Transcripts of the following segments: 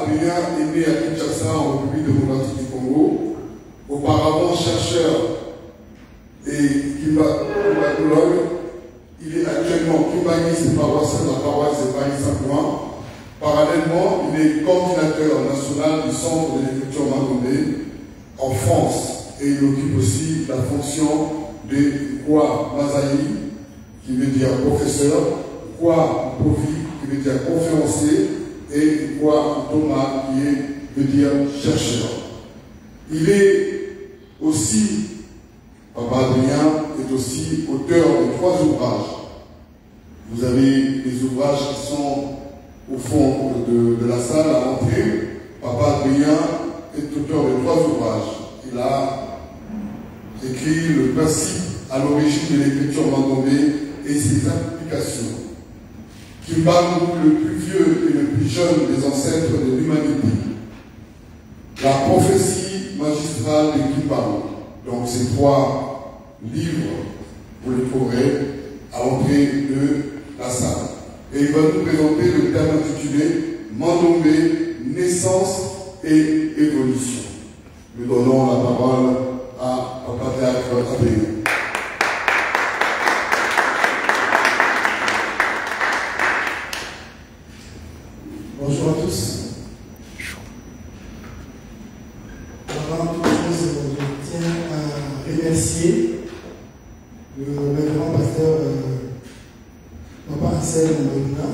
Adrien est né à Kinshasa, en République démocratique du Congo. Auparavant chercheur et climatologue, il est actuellement cubaniste et paroissien de la paroisse de Paris-Saint-Ouen. Parallèlement, il est coordinateur national du Centre de l'écriture Mandongbe en France et il occupe aussi la fonction de Kwa Mazaï, qui veut dire professeur, Kwa Profi, qui veut dire conférencier, et Kwa Thomas, qui veut dire chercheur. Il est aussi, Papa Adrien est aussi auteur de 3 ouvrages. Vous avez des ouvrages qui sont au fond de la salle à l'entrée. Papa Adrien est auteur de 3 ouvrages. Il a écrit le principe à l'origine de l'écriture Mandongbe et ses applications. Kimbangu, le plus vieux et le plus jeune des ancêtres de l'humanité. La prophétie magistrale de Kimbangu. Donc ces 3 livres, vous les trouverez à l'entrée de la salle. Et il va nous présenter le thème intitulé Mandongbe, naissance et évolution. Nous donnons la parole à Papa Théâtre Adrien. Bonjour à tous. Avant toute chose, je tiens à remercier le révérend pasteur Papa Ansel Mbayouna,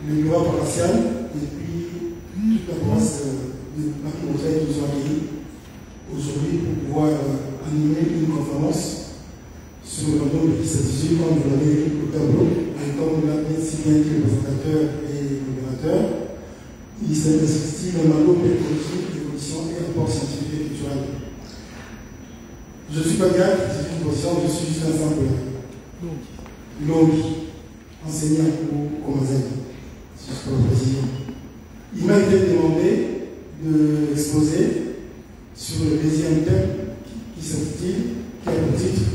le bureau paroissial et puis toute la paroisse de Marie-Montagne qui nous ont accueillis aujourd'hui pour pouvoir animer une conférence sur le Mandongbe qui s'intitule, comme vous l'avez vu au tableau, et comme l'a bien si bien dit le présentateur et le modérateur, il s'intitule le Mandongbe évolution et rapport scientifique et culturel. Je ne suis pas grave, c'est une position, je suis juste un simple Longi, enseignant au Komazen, si je peux le préciser. Il m'a été demandé d'exposer sur le deuxième thème qui s'intitule, qui a pour titre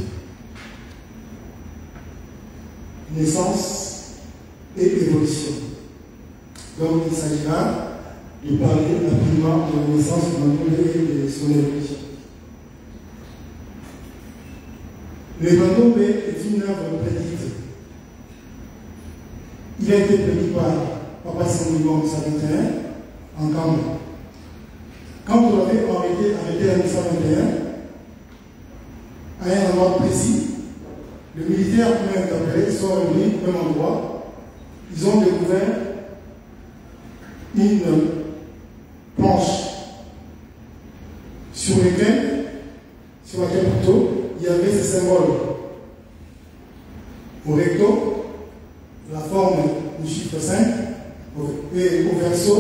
Naissance et évolution. Donc il s'agira de parler rapidement de la naissance de Mandongbe et de son évolution. Le Mandongbe est une œuvre prédite. Il a été prédit par Papa Saint-Louis en 1921 en Cameroun. Quand vous l'avez arrêté en 1921, à un endroit précis, le militaire qui m'a interpellé sont revenus au même endroit. Ils ont découvert une planche sur laquelle plutôt il y avait ces symboles. Au recto, la forme du chiffre 5, et au verso,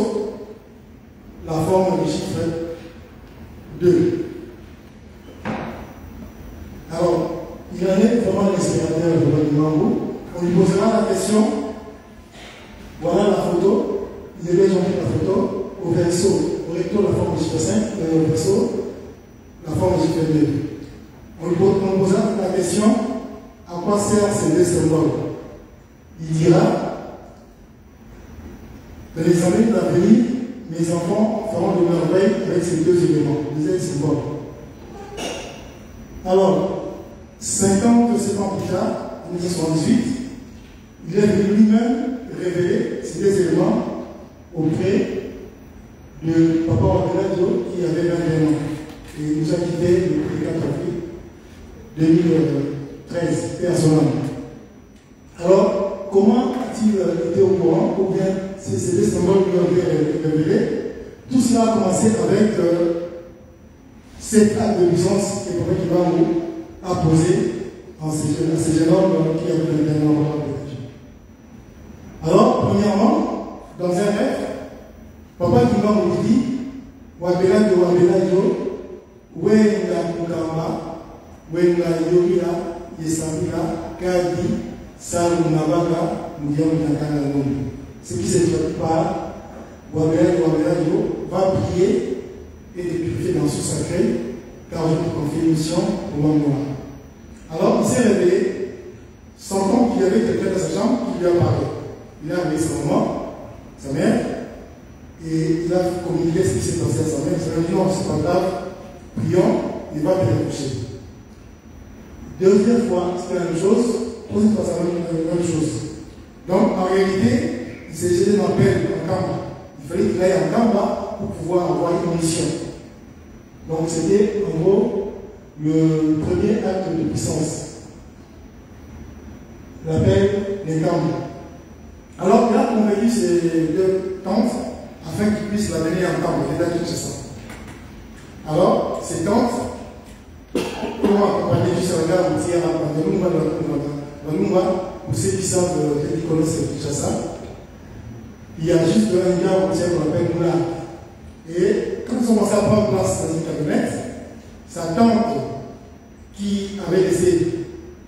la forme du chiffre 2. Alors, il en est vraiment l'inspirateur de Mandongbe. On lui posera la question. Voilà la photo. Il est déjà pris la photo. Au verso, au recto, la forme du chiffre 5, et au verso, la forme du chiffre 2. On lui posera la question, à quoi servent ces 2 symboles? Il dira, dans les années de l'avenir, mes enfants feront de merveilles avec ces 2 éléments, 2 symboles. Alors, 57 ans plus tard, en 1978, il est venu lui-même révéler ces 2 éléments auprès de Papa Wabeladio qui avait 21 ans. Et il nous a quittés le 4 avril 2013, et à son âme. Alors, comment a-t-il été au courant, ou bien ces 2 symboles qui ont été révélés? Tout cela a commencé avec cet acte de puissance que Papa Kimbangu a posé à ces jeunes hommes qui avaient le dernier endroit de Dieu. Alors, premièrement, dans un rêve, Papa Kimbangu dit Wabeladio, Wenga Kukamba, Wenga Yogila, Yesabila, Kadi, Salu Nabaga, Moudiamunakana Nombu. Ce qui se traduit par Wabeladio va prier et de purifier dans ce sacré, car je vous confie une mission pour l'homme noir. Alors, il s'est réveillé, sentant qu'il y avait quelqu'un dans sa chambre qui lui a parlé. Il a réveillé sa maman, sa mère, Et il a communiqué ce qui s'est passé à sa mère. Il a dit non, c'est pas grave, prions, il va te recoucher. Deuxième fois, c'est la même chose, troisième fois, c'est la même chose. Donc en réalité, il s'est jeté dans le pelle en Kamba. Il fallait qu'il aille en Kamba pour pouvoir avoir une mission. Donc c'était en gros le premier acte de puissance. L'appel des Kamba. Alors il a convaincu ses deux tantes afin qu'ils puissent l'amener en Kamba. Il a dit ça. Alors ces tantes, pour accompagner du Sénégal, on tient à Lumba, pour ceux qui savent qui connaissent Kinshasa. Il y a juste un gars qu'on appelle Moula. Et quand ils ont commencé à prendre place dans une camionnette, sa tante qui avait laissé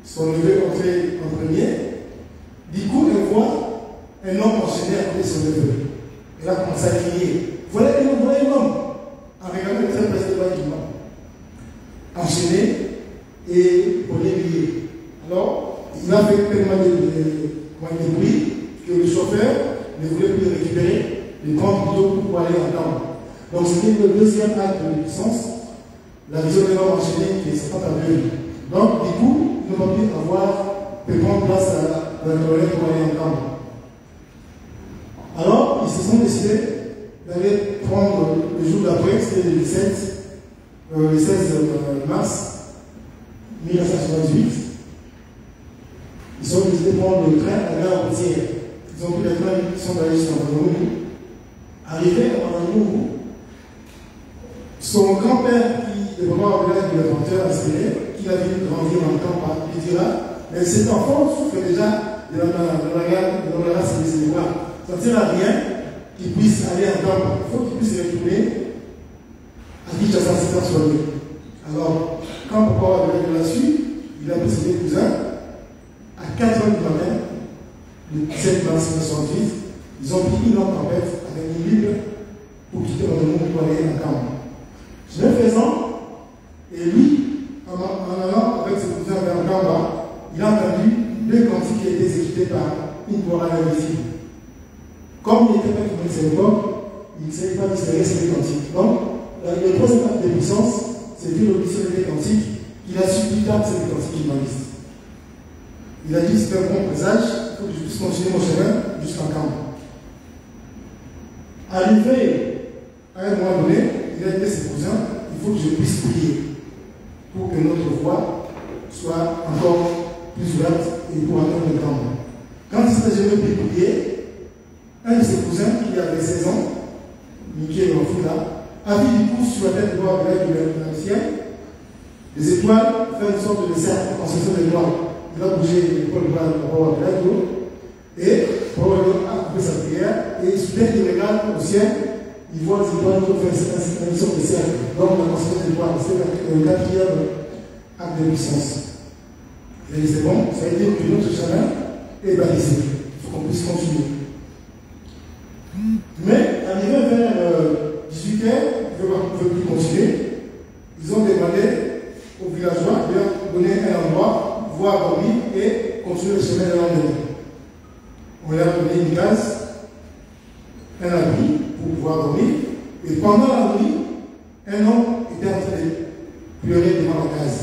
son neveu entrer en premier, du coup elle voit un homme enchaîné à côté de son neveu. Elle a commencé à crier. Voilà un homme, en regardant très précisément du homme. Enchaîné et prenait lié. Alors, il a fait tellement de bruit que le chauffeur ne voulait plus le récupérer, le prendre plutôt pour aller en Kamba. Donc c'était le deuxième acte de puissance, la vision de l'homme enchaîné qui est 50 à 2. Donc du coup, ils n'ont pas pu prendre place à la colonne pour aller en Kamba. Alors, ils se sont décidés d'aller prendre le jour d'après, c'était le 16 mars 1978. Ils ont décidé de prendre le train à la gare routière. Ils ont pris le train, ils sont allés jusqu'à Ouagadougou. Arrivé à Ouagadougou, son grand-père, qui est vraiment au village de l'aventure inspiré, qui a vu grandir en Kamba, lui dira, mais cet enfant souffre déjà de la race des Sénégalais. Ça ne sert à rien qu'il puisse aller en Kamba. Il faut qu'il puisse retourner à Kinshasa, c'est soigné. Alors, quand papa avait la suite, il a pris ses deux cousins. À 4 h du matin, le 7 mars 1968, ils ont pris une autre tempête avec une Bible pour quitter le monde pour aller en Kamba. Je l'ai faisant, et lui, en allant avec ses cousins vers Kamba, il a entendu deux cantiques qui étaient exécutés par une chorale invisible. Comme il n'était pas qui connaissait l'époque, il ne savait pas distinguer ces deux cantiques. Donc, le troisième acte de puissance, c'était l'audition des cantiques qu'il a su plus tard, c'est des cantiques humanistes. Il a dit c'est un bon présage, il faut que je puisse continuer mon chemin jusqu'en Kamba. Arrivé à un moment donné, il a dit à ses cousins, il faut que je puisse prier pour que notre voix soit encore plus ouverte et pour atteindre le Kamba. Quand il s'est jamais pu prier, un de ses cousins, qui avait 16 ans, Mickey Wafula, a vu du coup sur la tête de voir de l'ancien, les étoiles faire une sorte de cercle en section d'étoiles. Il a bougé l'épaule de Papa Wabeladio et Papa Wabeladio a coupé sa prière et soudain il regarde au ciel, il voit les étoiles qui ont fait une sorte de cercle. Donc la conséquence des étoiles, c'est le quatrième acte de puissance. Il a dit c'est bon, ça veut dire que notre chemin est balisé. Il faut qu'on puisse continuer. Mais arrivé vers 18 h, ils ne peuvent plus continuer. Ils ont demandé aux villageois de leur donner un endroit, pouvoir dormir et continuer le chemin de l'endemain. On leur a donné une case, un abri pour pouvoir dormir. Et pendant la nuit, un homme était en train de pleurer devant la case.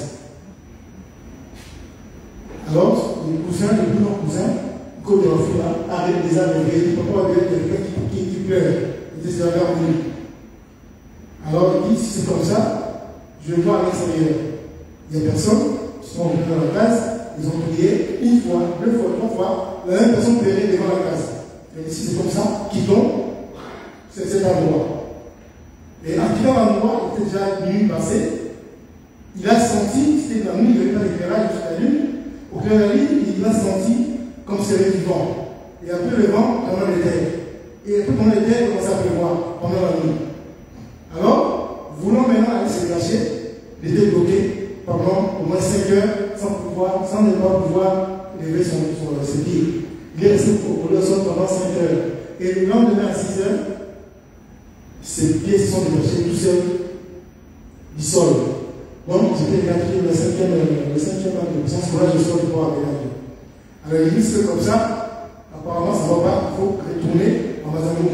Alors, les cousins, les plus longs cousins, comme de l'enfant, avec des âmes éveillées, papa avait quelqu'un qui pleure. Il disait, c'est la nuit. Alors, il dit, si c'est comme ça, je vais voir à l'extérieur. Il n'y a personne, ils sont venus dans la case, ils ont prié une fois, deux fois, trois fois, la même personne pleurait devant la case. Il dit, si c'est comme ça, quittons cet endroit. Et en quittant l'endroit, il était déjà minuit passé, il a senti, c'était la nuit, il n'y avait pas d'éclairage jusqu'à la lune, au clair de la lune, il a senti comme s'il y avait du vent. Et après le vent, pendant les terres. Et après pendant les terres, il commençait à pleuvoir pendant la nuit. Alors, voulant maintenant aller se cacher, il était bloqué pendant au moins 5 heures sans ne pas pouvoir lever ses pieds. Il est resté au sol pendant 5 heures. Et le lendemain à 6 heures, ses pieds se sont détachés tout seuls du sol. Donc, c'était le cinquième acte de puissance, pour là je sors du pouvoir avec Dieu. Alors, il dit que comme ça, apparemment, ça ne va pas, il faut retourner en Mazamou.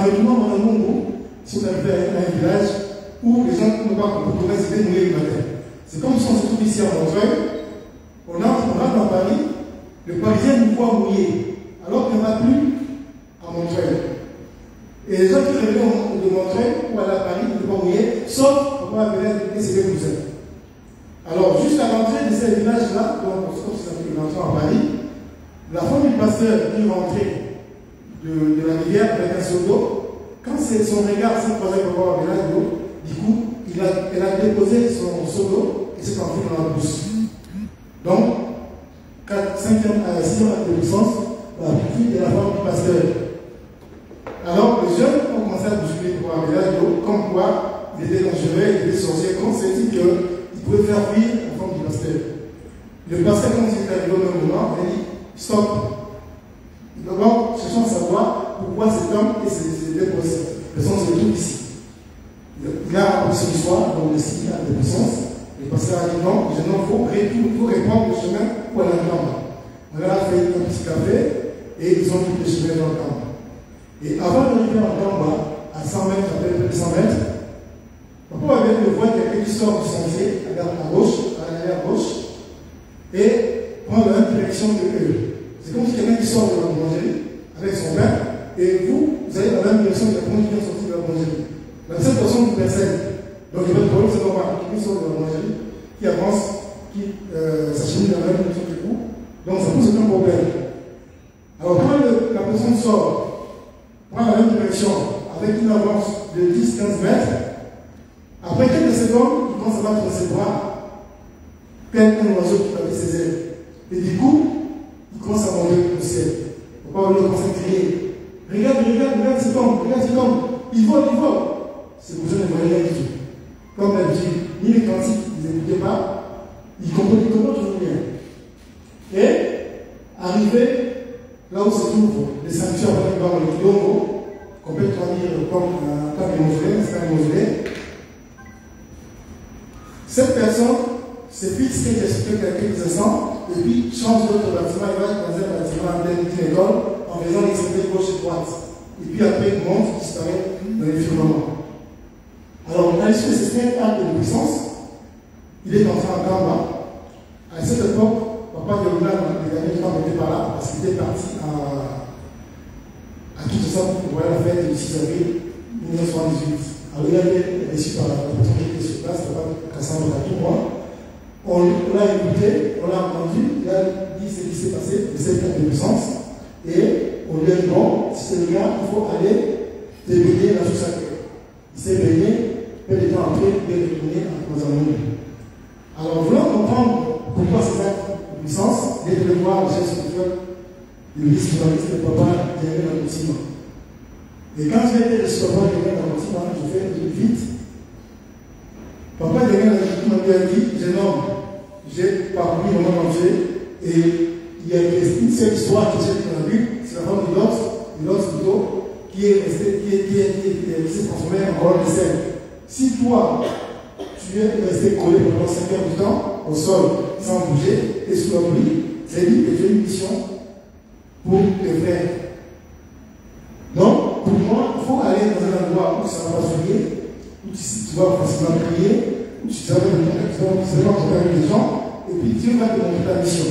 en retournant dans le monde, si on avait un village où les gens ne pouvaient pas se mourir le matin. C'est comme si on se trouve ici à Montreuil, on rentre dans Paris, le Parisien nous voit mouiller, alors qu'il n'y en a plus à Montreuil. Et les gens qui revenaient de Montreuil ou à Paris ne peuvent pas mouiller, sauf pour pouvoir venir et se cousins. Alors, juste à l'entrée de ces villages-là, donc comme ça s'appelle l'entrée à Paris, la femme du pasteur qui rentrait de la rivière avec un seau d'eau, quand son regard s'est croisé pour voir un village d'eau, du coup, elle a déposé son seau d'eau et s'est enfoui dans la bouche. Donc, 5e, 6e acte de puissance, la fille et la femme du pasteur. Alors, les jeunes ont commencé à bousculer pour un village d'eau, comme quoi il était dangereux, il était sorcier, comme c'est dit qu'il pouvait faire fuir la femme du pasteur. Le pasteur, quand il est arrivé au même moment, il a dit stop. D'abord, cherchons à savoir pourquoi cet homme et ses deux personnes se trouvent ici. Il a appris son histoire, donc le signe de puissance. Le pasteur a dit non, il faut reprendre le chemin pour aller en camp. On a fait un petit café et ils ont pris le chemin dans le camp. Et avant d'arriver en camp, à 100 mètres, à peu près 100 mètres, papa avait le voir quelqu'un qui sort du sentier à gauche, à l'arrière gauche, et prend la même direction que eux. C'est comme si quelqu'un qui sort de la boulangerie avec son pain, et vous allez dans la même direction que la personne qui vient sortir de la boulangerie. La seule personne vous précède. Donc il y a pas de problème, c'est normal. Qui sort de la boulangerie, qui avance, qui s'achemine dans la même direction que vous. Donc ça pose aucun problème. Alors quand la personne sort, prend la même direction, avec une avance de 10-15 mètres, après quelques secondes, il commence à battre ses bras, tel un oiseau qui battait ses ailes. Et du coup, il commence à monter au ciel. Pourquoi on commence à crier regarde cet homme, il vole. C'est pour ça que je ne voyais rien du tout. Comme d'habitude, ni les cantiques, ils n'écoutaient pas, ils comprenaient toujours rien. Et, arrivé là où se trouvent les sanctions avec le Kiongo, qu'on peut traduire comme un tas de mausolée, cette personne se fixe quelques instants et puis change d'autre bâtiment, il va dans un bâtiment d'une école en faisant l'extrémité gauche et droite. Et puis après, il monte, il disparaît dans les firmaments. Alors, à l'issue de ces 5 actes de puissance, il est entré en Gamba. À cette époque, papa de Roland, les années 3 n'étaient pas là parce qu'il était parti à tout ça pour voir la fête du 6 avril 1978. Alors, il avait reçu par la personne qui était sur place, papa Cassandre Latour. On l'a écouté, on l'a entendu, il a dit ce qui s'est passé, de cette acte de puissance, et on lui a dit bon, si c'est le cas, il faut aller te baigner dans tout ça. Il s'est baigné, peu de temps après, il est retourné dans un monde. Alors, voulant comprendre pourquoi ces actes de puissance, il est de voir le chef spirituel du vice-journaliste de papa Diané dans le bâtiment. Et quand je vais être le papa Diané dans le bâtiment, je fais vite. Papa Diané m'a dit, jeune homme, j'ai parcouru le monde entier et il y a une seule histoire que j'ai dans la Bible, c'est la femme de Lot plutôt, qui s'est transformée en colonne de sel. Si toi, tu es resté collé pendant 5 heures du temps au sol sans bouger et sous la pluie, c'est dit que tu as une mission pour tes frères. Donc, pour moi, il faut aller dans un endroit où ça va pas sourire, où tu vas facilement prier, où tu vas rencontrer avec les gens, et puis Dieu va te montrer ta mission.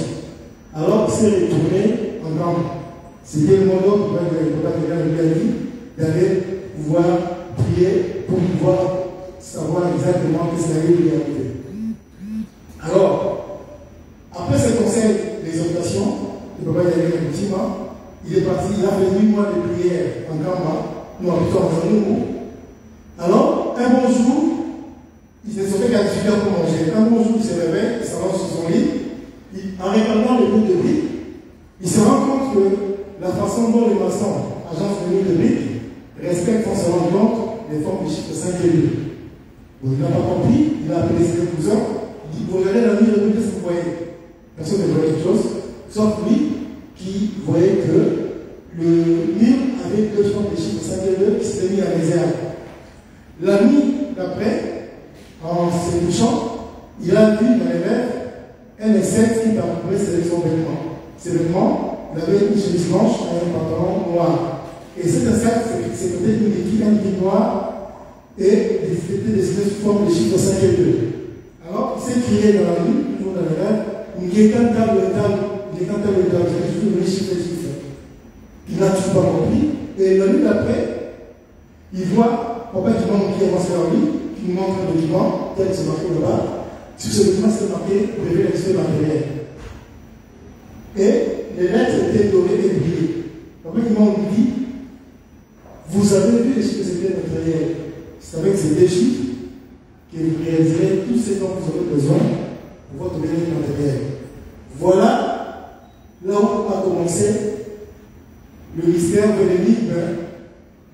Alors, il s'est retourné en Gambie. C'était le mot d'ordre pour d'aller pouvoir prier pour pouvoir savoir exactement ce qui allait arriver. Alors, après ce conseil d'exhortation, le papa y avait un petit mois, il est parti, il a fait 8 mois de prière en Gamba, non, plutôt en Zanoukou. Alors, un bon jour, il s'est sauvé qu'à 18 heures pour manger. Un bon jour, il se réveille, il s'avance sur son lit, en regardant les bouts de briques, il se rend compte que la façon dont les maçons, agence de mine de briques, respectent sans se rendre compte les formes des chiffres 5 et 2. Donc il n'a pas compris, il a appelé ses cousins, il dit vous regardez la nuit de briques, vous voyez. Personne ne voyait quelque chose, sauf lui qui voyait que le mur avait 2 formes des chiffres 5 et 2 qui s'étaient mis à réserve. La nuit d'après, en se couchant, il a vu dans les rêves un insecte qui parcourait ses vêtements. Ses vêtements, il avait une chemise blanche et un pantalon noir. Et cet enceinte, c'est peut-être une liquide, un liquide noir, et était dessiné sous forme de chiffres 5 et 2. Alors, il s'est crié dans la nuit, toujours dans le rêve, une guétane table, c'est toujours le chiffre et chiffre. Il n'a toujours pas compris, et la nuit d'après, il voit papa qui avance vers lui, qui nous montre un document, tel que c'est marqué là-bas. Sur ce document, c'est marqué brevet d'expert matériel. Et les lettres étaient dorées et brillées. Papa qui lui dit, vous avez vu les chiffres secrets matériels. C'est avec ces deux chiffres que vous réaliserez tous ces dont vous aurez besoin pour votre bien matériel. Voilà là où a commencé le mystère de l'énigme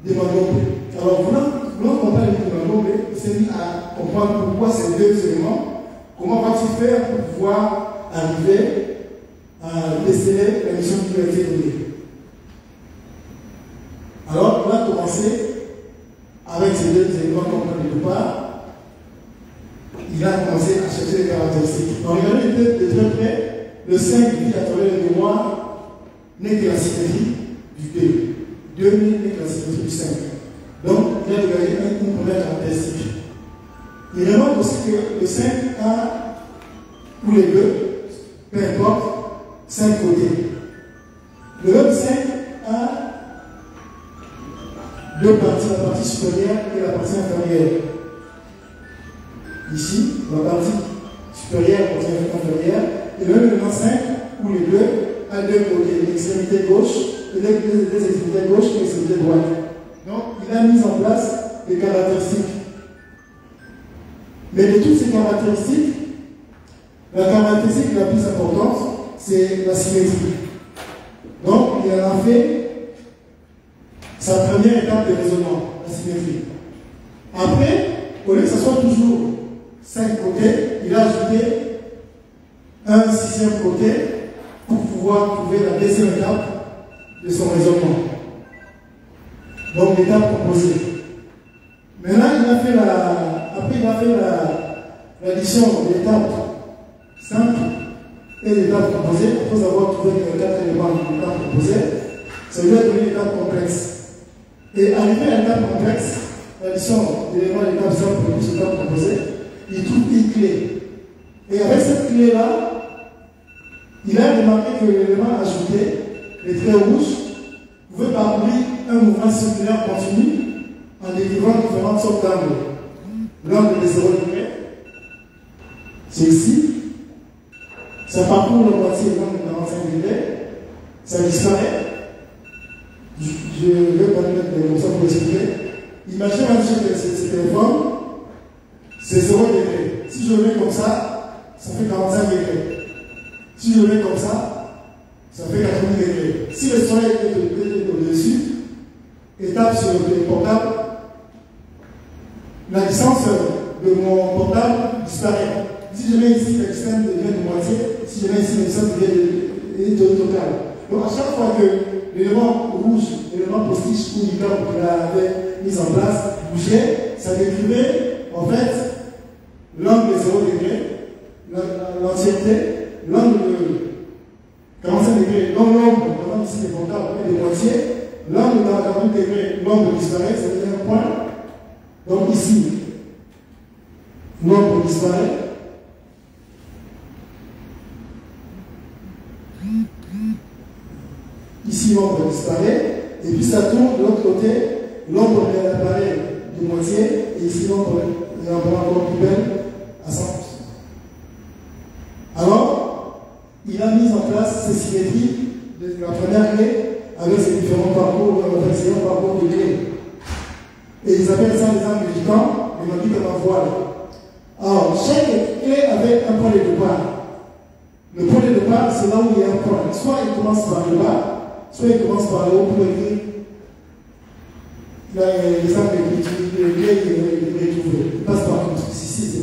de Magombe. Alors, voulant comprendre l'énigme de Magombe, il s'est mis à comprendre pourquoi ces deux éléments, comment va-t-il faire pour pouvoir arriver à déceler la mission qui lui a été donnée. Alors, on a commencé avec ces deux éléments qu'on prend de départ. Il a commencé à chercher les caractéristiques. En regardant de très près, le 5 dit à travers le mémoire n'est que la symétrie du 2. 2 n'est que la symétrie du 5. Donc, il a regardé une première caractéristique. Il remarque aussi que le 5 a, ou les deux, peu importe, 5 côtés. Le même 5 a deux parties, la partie supérieure et la partie inférieure. Ici, la partie supérieure et la partie inférieure, et même l'élément 5, où les deux a deux côtés, l'extrémité gauche et les extrémités gauche et l'extrémité droite. Donc, il a mis en place des caractéristiques. Mais de toutes ces caractéristiques, la caractéristique la plus importante, c'est la symétrie. Donc, il en a fait sa première étape de raisonnement, la symétrie. Après, au lieu que ce soit toujours 5 côtés, il a ajouté un 6e côté pour pouvoir trouver la deuxième étape de son raisonnement. Donc, l'étape composée. Maintenant, après, il a fait l'addition de l'étape simple et l'étape composée. Après avoir trouvé les 4 éléments de l'étape composée, ça lui a donné l'étape complexe. Et arrivé à l'étape complexe, l'addition d'éléments de l'étape simple plus l'étape composée, il trouve une clé. Et avec cette clé-là, il a remarqué que l'élément ajouté, les traits rouges, pouvait parcourir un mouvement circulaire continu en décrivant différentes sortes d'angles. L'angle de 0 degré, c'est ici. Ça parcourt le moitié de l'angle de 45 degrés, ça disparaît. Je vais pas mettre comme ça pour expliquer. Imaginez que c'est téléphone, c'est 0 degré. Si je le mets comme ça fait 45 degrés. Si je le mets comme ça fait 80 degrés. Si le soleil est au-dessus et tape sur le portable, la distance de mon portable disparaît. Si je mets ici, l'extrême devient de moitié. Si je mets ici, l'extrême devient de total. Donc à chaque fois que l'élément rouge, l'élément postiche ou l'icône qu'il avait mis en place bougeait, ça décrivait en fait l'angle de 0 degré, l'entièreté, l'angle de 45 degrés, l'ombre, pendant ici les portables est de moitié, l'angle de 48 degrés, l'ombre disparaît, ça devient un point. Donc ici, l'ombre disparaît. Ici, l'ombre disparaît, et puis ça tourne de l'autre côté, l'ombre réapparaît de moitié, et ici, l'ombre est encore plus belle à 100%. Alors, il a mis en place ces symétries de la première clé avec ses différents parcours, de clés. Et ils appellent ça les angles du temps, et on dit comme un voile. Alors, chaque clé avait un point de départ. Le point de départ, c'est là où il y a un point. Soit il commence par le bas, soit il commence par le haut pour écrire les angles de clé qu'il trouver. Il passe par ici, c'est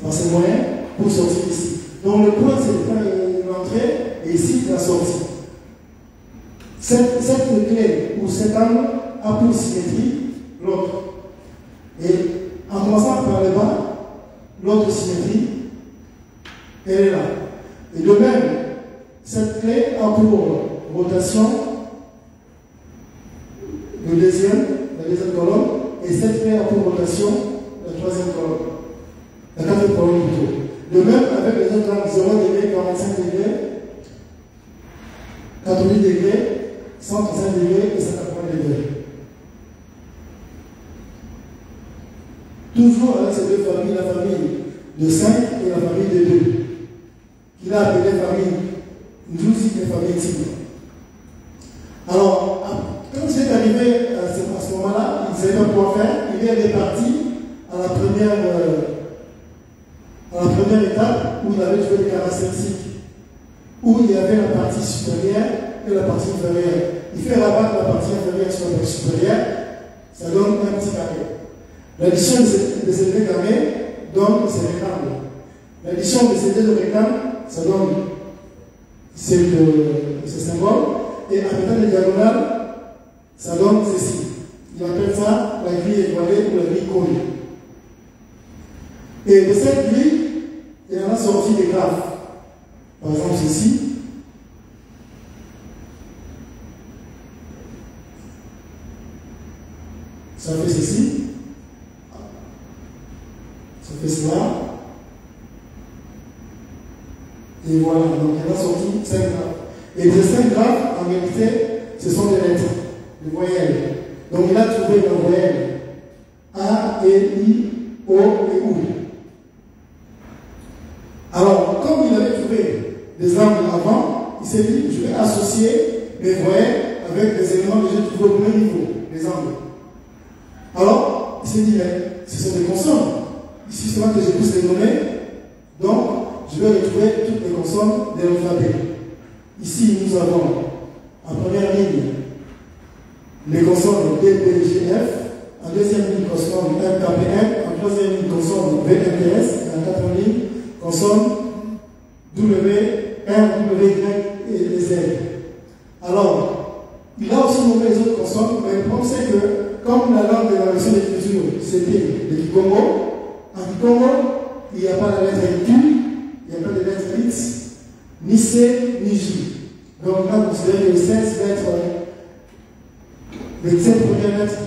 par ces moyens pour sortir ici. Donc le point, c'est l'entrée, et ici, la sortie. Cette clé ou cet angle a pour symétrie l'autre. Et en commençant par le bas, l'autre symétrie, elle est là. Et de même, cette clé a pour rotation la deuxième colonne, et 7 mètres pour rotation, la troisième colonne. La quatrième colonne plutôt. De même avec les autres angles 0 degré, 45 degrés, 88 degrés, 135 degrés et 180 degrés. Toujours avec ces deux familles, la famille de 5 et la famille de 2, qu'il a appelé famille Ndouzi et famille Tigre. Alors, quand il est arrivé à ce moment-là, il ne savait pas quoi faire, il est reparti à la première étape où il avait joué le caractéristique, où il y avait la partie supérieure et la partie inférieure. Il fait rabattre la partie inférieure sur la partie supérieure, ça donne un petit carré. L'addition de ces deux carrés donne ces rectangles. L'addition de ces deux rectangles, ça donne ces symboles. Et en mettant les diagonales, ça donne ceci. Il appelle ça la grille étoilée ou la grille cône. Et de cette grille, il y en a sorti des graphes. Par exemple, ceci. Ça fait ceci. Ça fait cela. Et voilà, donc il y en a sorti 5 graphes. Et ces 5 graphes, en réalité, ce sont des lettres, des voyelles. Donc il a trouvé la voyelle A, E, I, O et U. Alors, comme il avait trouvé des angles avant, il s'est dit, je vais associer mes voyelles avec les éléments que j'ai trouvés au premier niveau, les angles. Alors, il s'est dit, mais ce sont des consonnes. Ici, c'est là que j'ai tous les données. Donc, je vais retrouver toutes les consonnes de l'alphabet. Ici, nous avons en première ligne les consonnes D, B, G, F. En deuxième ligne, consonne M, K, P, M. En troisième ligne, consonne V, M, P, S. Et en quatrième ligne, consonne W, R, W, Y et Z. Alors, il a aussi nommé les autres consonnes, mais le problème c'est que, comme la langue de la version d'écriture, c'était le Kikongo, en Kikongo, il n'y a pas la lettre Q, il n'y a pas de lettre X, ni C, ni J. Donc on a considéré que les 16 lettres, les 7 premières lettres.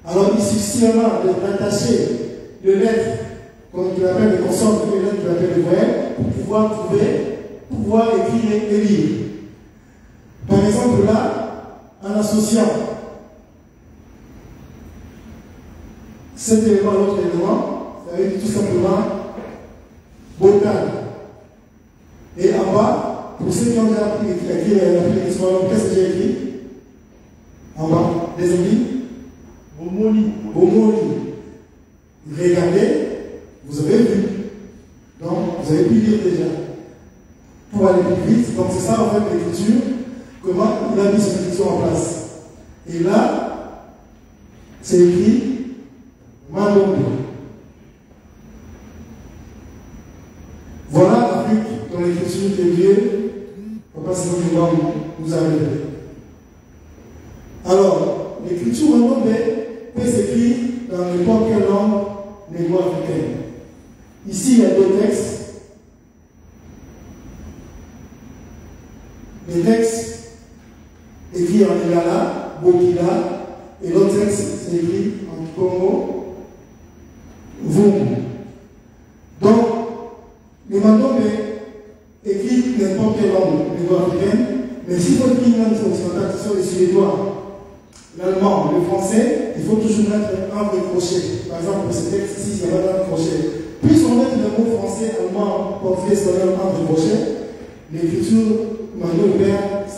Alors il suffit seulement de rattacher les lettres qu'on appelle les consonnes et les lettres qu'on appelle les voyelles pour pouvoir trouver, pouvoir écrire et lire. Par exemple là, en associant cet élément à l'autre élément, ça veut dire tout simplement Botan. Et en bas, pour ceux qui ont déjà appris l'écriture, qu'est-ce que j'ai écrit? En bas, les amis? Bomoli. Regardez, vous avez vu. Donc, vous avez pu lire déjà. Pour aller plus vite, donc c'est ça en fait l'écriture, comment il a mis son écriture en place. Et là, c'est écrit Malombo. Voilà l'Afrique dans l'écriture que Dieu, Papa Sylvain nous a révélé. Alors, l'écriture Malombo peut s'écrire dans n'importe quelle langue négro-africaine. Ici, il y a deux textes. Les textes écrits en Lingala, Bokila, et l'autre texte, c'est écrit en Congo, Vum. Donc, le Mandongue écrit n'importe quelle langue négro-africaine, mais s'il faut écrire une langue occidentale, ce sont les Suédois, l'allemand, le français, il faut toujours mettre un crochet. Par exemple, pour ce texte ici, il y a pas un crochet. Plus on met le mot français, allemand, portugais, espagnol, entre crochet, l'écriture Mando perd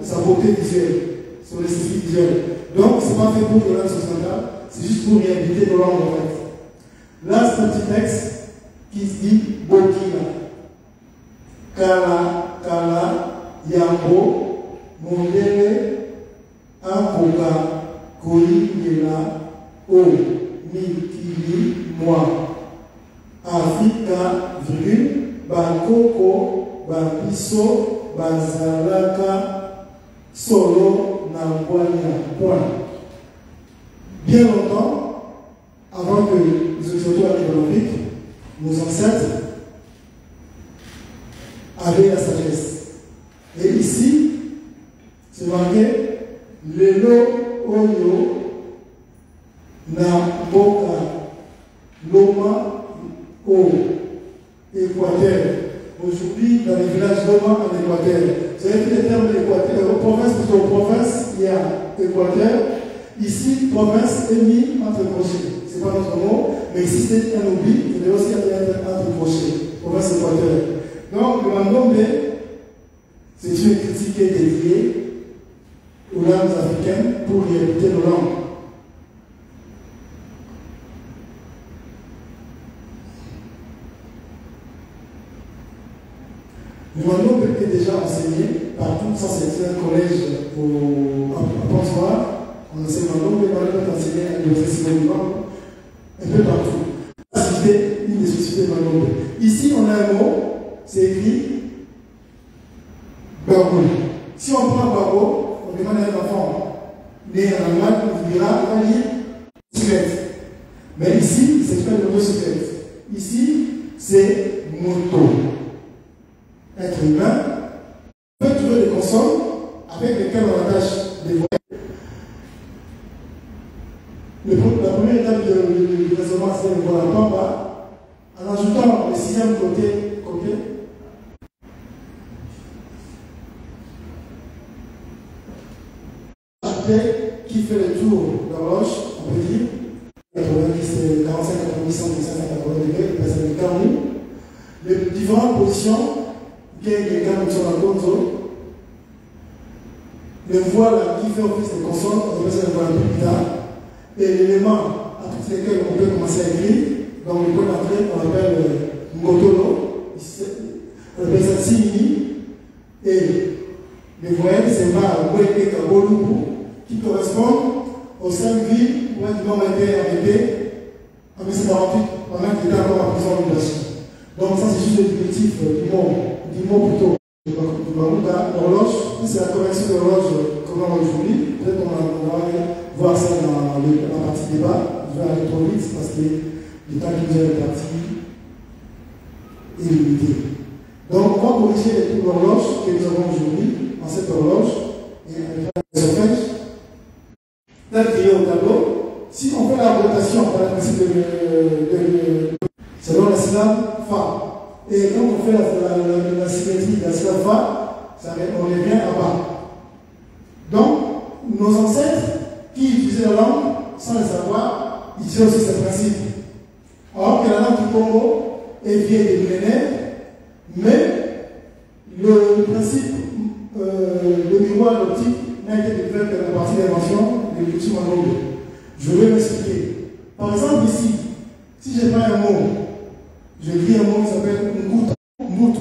sa beauté visuelle, son esthétique visuelle. Donc, ce n'est pas fait pour que l'âme occidentale, c'est juste pour réhabiliter nos langues en fait. Là, c'est un petit texte qui se dit Bokila. Kala, Yambo, Mondele, Akoka, Koi, Yela, O, Mikili, Moi. Afrika, virgule, Bakoko, Babiso, Bazalaka, Solo, Nangwanya, point. Bien longtemps, avant que les Occidentaux arrivent en Afrique, nos ancêtres avaient la sagesse. Et ici, c'est marqué Lelo oyo na mboka Loma au Équateur. Aujourd'hui, dans les villages Loma en Équateur. Vous avez vu le terme d'Équateur. Province, plutôt province, il y a Équateur. Ici, province est mis entre crochets. Ce n'est pas notre mot, mais ici c'est un oubli, il est aussi entre crochets. Province Équateur. Donc, le Mandongue, c'est une critique qui est dédiée aux langues africaines pour réhabiliter nos langues. Le Mandongue est déjà enseigné partout, ça c'est un collège à Pont-Soir. On enseigne le Mandongue, mais on peut enseigner à l'université du Mandongue un peu partout. C'est une des sociétés de Mandongue. Ici, on a un mot, c'est écrit Barbeau. Si on prend Barbeau, on demande à un enfant né en Allemagne, on dira, on va dire bicyclette. Mais ici, c'est pas une motocyclette. Ici, c'est moto. Être humain, on peut trouver des consonnes avec lesquelles on attache des voix. La première étape du raisonnement, c'est de voir la pamba en ajoutant le sixième côté, qui fait le tour d'horloge, on peut dire 90, 45, 90, 135, 80 degrés, c'est le carreau. Les différentes positions, les carreaux sur la gonzo, les voiles qui fait office de consonne, on peut se le voir un peu plus tard. Et l'élément à tous lesquels on peut commencer à écrire, donc le point d'entrée, on appelle Ngotolo, on appelle ça Simini, et les voyelles, c'est Ma, Wé et Kabolubu, qui correspondent aux 5 villes où un homme a été arrêté en 1948 pendant qu'il était encore en prison de Lubumbashi. Donc ça c'est juste le diminutif du mot plutôt du Barouda, l'horloge, c'est la correction de l'horloge comment aujourd'hui, peut-être on va voir ça dans la partie débat, je vais aller trop vite parce que le temps qui nous est réparti est limité. Donc on va corriger les tours d'horloge que nous avons aujourd'hui en cette horloge et avec la solfège. Tel qu'il est au tableau, si on fait la rotation par le principe selon la syllabe Fa, et quand on fait la symétrie de la syllabe Fa, on revient à bas. Donc, nos ancêtres qui utilisaient la langue sans le savoir, ils utilisaient aussi ce principe. Or que la langue du Congo est vieille des millénaires, mais le principe, le miroir optique n'a été découvert qu'à la partie de l'invention de l'outil Mandongue. Je vais m'expliquer. Par exemple, ici, si je prends un mot, j'écris un mot qui s'appelle Mbutu.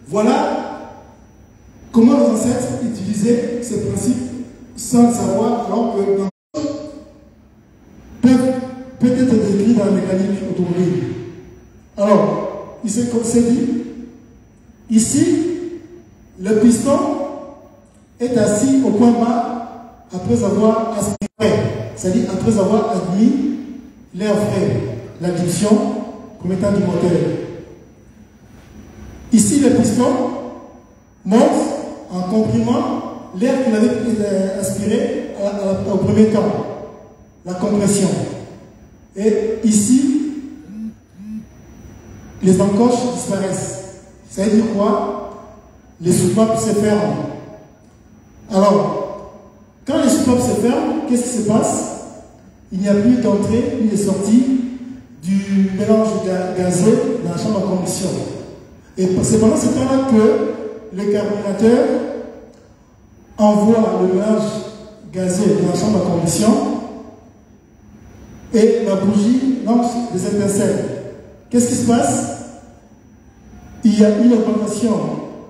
Voilà comment nos ancêtres utilisaient ces principes sans le savoir, alors que peuvent peut-être décrits dans la mécanique automobile. Alors, il s'est dit, ici, le piston est assis au point bas après avoir aspiré, c'est-à-dire après avoir admis l'air frais, l'adduction comme étant du moteur. Ici, le piston monte en comprimant l'air qu'il avait aspiré au premier temps, la compression. Et ici, les encoches disparaissent. Ça veut dire quoi? Les soupapes se ferment. Alors, quand les soupapes se ferment, qu'est-ce qui se passe? Il n'y a plus d'entrée ni de sortie du mélange gazeux dans la chambre à combustion. Et c'est pendant ce temps-là que le carburateur envoie le mélange gazeux dans la chambre à combustion et la bougie lance des étincelles. Qu'est-ce qui se passe? Il y a une augmentation,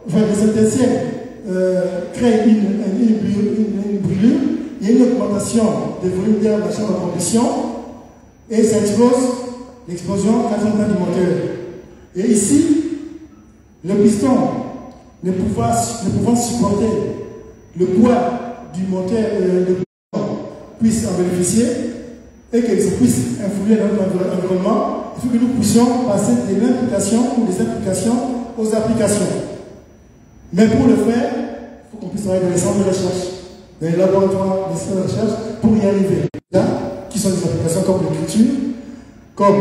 enfin les étincelles créent une brûlure, il y a une augmentation des volumes d'air dans la chambre à combustion et ça explose, l'explosion 80 du moteur. Et ici, le piston ne pouvant supporter le poids du moteur, le piston puisse en bénéficier et qu'il puisse influer dans notre environnement, il faut que nous puissions passer de l'implication ou des implications aux applications. Mais pour le faire, il faut qu'on puisse travailler dans les centres de recherche. dans les laboratoires d'instituts de recherche pour y arriver. Là, qui sont des applications comme l'écriture, comme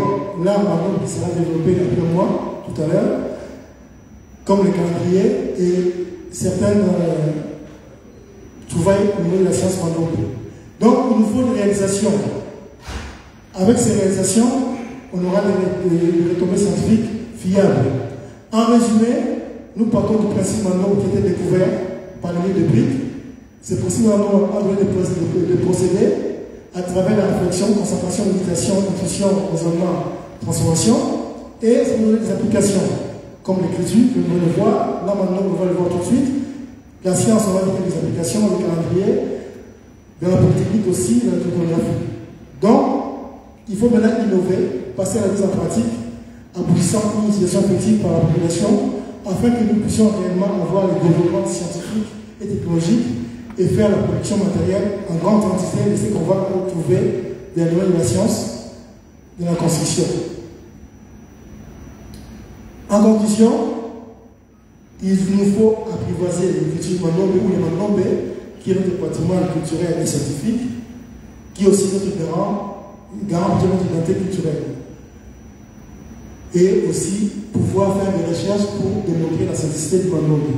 là, maintenant, qui sera développé après moi, tout à l'heure, comme le calendrier et certaines trouvailles au niveau de la science maintenant. Donc, il nous faut des réalisations. Avec ces réalisations, on aura des retombées scientifiques fiables. En résumé, nous partons du principe maintenant qui était découvert par le milieu de briques. Ce principe maintenant a donné des procédés à travers la réflexion, concentration, méditation, intuition, raisonnement, transformation, et ça nous donne des applications, comme l'écriture, que nous allons le voir. Là maintenant, on va le voir tout de suite. La science, on va dire des applications, le calendrier, dans la polytechnique aussi, dans la topographie. Donc, il faut maintenant innover, passer à la mise en pratique, aboutissant une utilisation effective par la population, afin que nous puissions réellement avoir le développement scientifique et technologique et faire la production matérielle en grande quantité de ce qu'on va retrouver dans le domaine de la science, de la construction. En conclusion, il nous faut apprivoiser l'écriture Mandongbe ou le Mandongbe, qui est notre patrimoine culturel et scientifique, qui est aussi notre garant de notre identité culturelle. Et aussi pouvoir faire des recherches pour démontrer la simplicité du Mandongbe.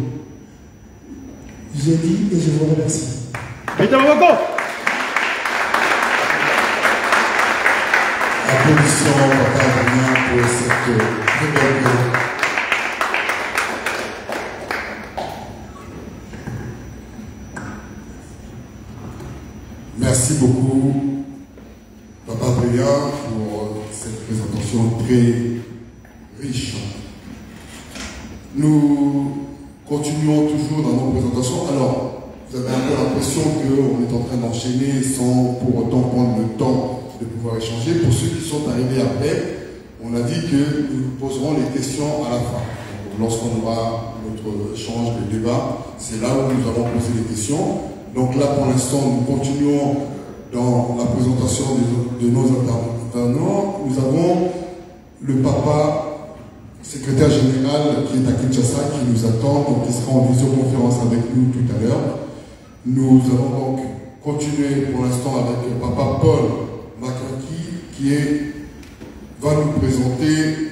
J'ai dit et je vous remercie. Applaudissements, Papa Adrien, pour cette très belle. Merci beaucoup, Papa Adrien, pour cette présentation très riche. Nous continuons toujours dans nos présentations. Alors, vous avez un peu l'impression qu'on est en train d'enchaîner sans pour autant prendre le temps de pouvoir échanger. Pour ceux qui sont arrivés après, on a dit que nous poserons les questions à la fin. Lorsqu'on aura notre échange de débat, c'est là où nous allons poser les questions. Donc là, pour l'instant, nous continuons dans la présentation de nos intervenants. Nous avons le papa secrétaire général qui est à Kinshasa, qui nous attend, donc qui sera en visioconférence avec nous tout à l'heure. Nous allons donc continuer pour l'instant avec papa Paul Makaki, qui va nous présenter